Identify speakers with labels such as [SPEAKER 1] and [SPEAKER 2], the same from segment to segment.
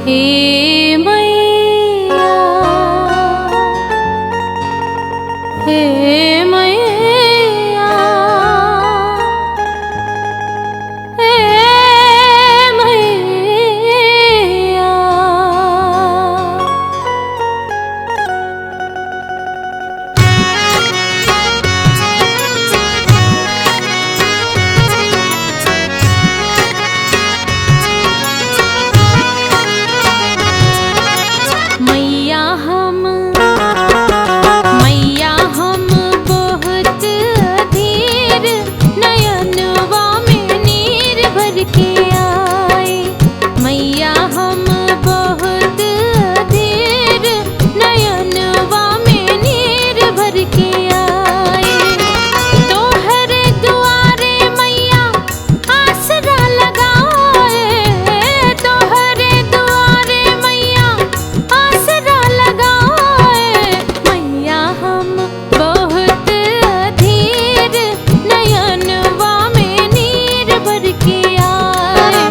[SPEAKER 1] हे मैया, हे मैया, हे मैया। मैया हम बहुत अधीर, नयनवा में नीर भर के आए। मैया हम बहुत अधीर, नयनवा में नीर भर के आए। तोहरे दुआरे मैया आसरा लगाए, तोहरे दुआरे मैया आसरा लगाए। मैया हम बहुत अधीर, नयनवा में नीर भर के आए।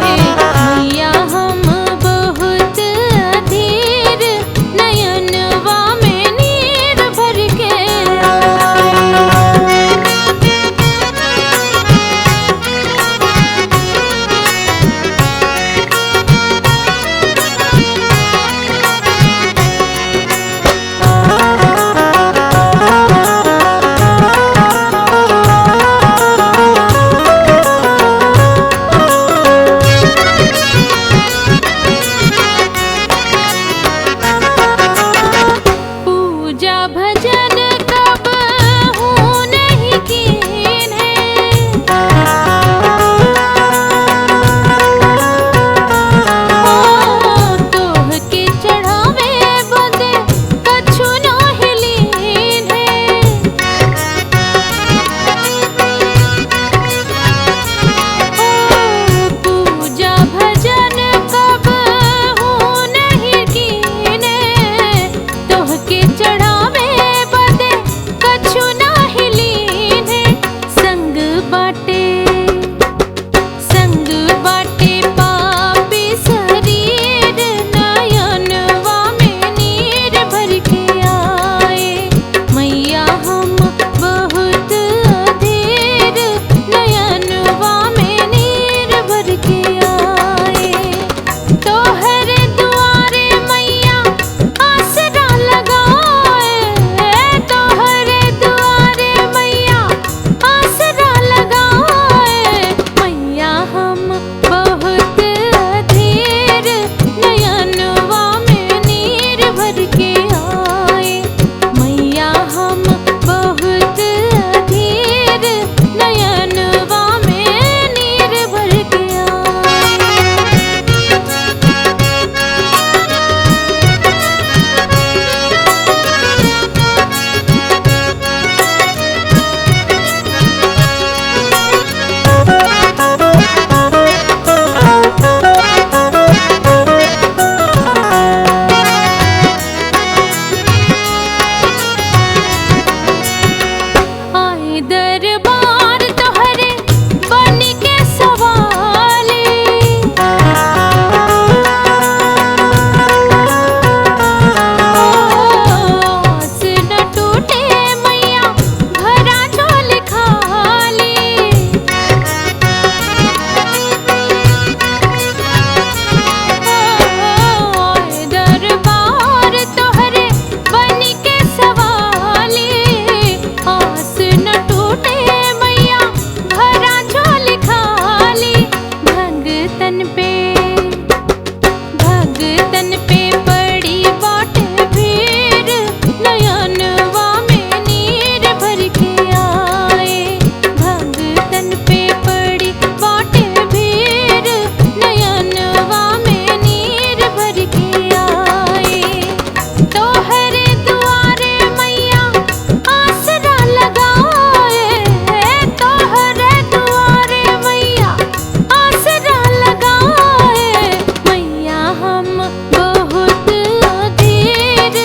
[SPEAKER 1] मैया हम बहुत अधीर, नयनवा में नीर भर के आए। पूजा भजन कब हूँ नहीं कीन है, ओ तोह के चढ़ावे बदे कछु नाही लीन है। ओ पूजा भजन कब हूँ नहीं कीन है, तोह के चढ़ावे बदे कछु नाही लीन है। संग बाटे पापी शरीर, नयनवा में नीर भर के आए। मैया हम बहुत अधीर, नयनवा में नीर भर के आए। तोहरे दुआरे मैया आसरा लगाए, तोहरे दुआरे मैया आसरा लगाए। मैया हम बहुत अधीर, नयनवा में नीर भर के आए। मैया हम बहुत अधीर, नयनवा में नीर भर के आए। आए दरबार तोहरे बन के सवाली, आस न टूटे मैया भरा झोल खाली। आए दरबार तोहरे बन के सवाली, आस न टूटे मैया भरा झोल खाली। भगतन पे पड़ी बाट भीड़, नयनवा में नीर भर के आए। भगतन पे पड़ी बाट भीड़, नयनवा में नीर भर के आए। तोहरे दुआरे मैया आसरा लगाए, तोहरे दुआरे मैया आसरा लगाए। मैया हम बहुत अधीर,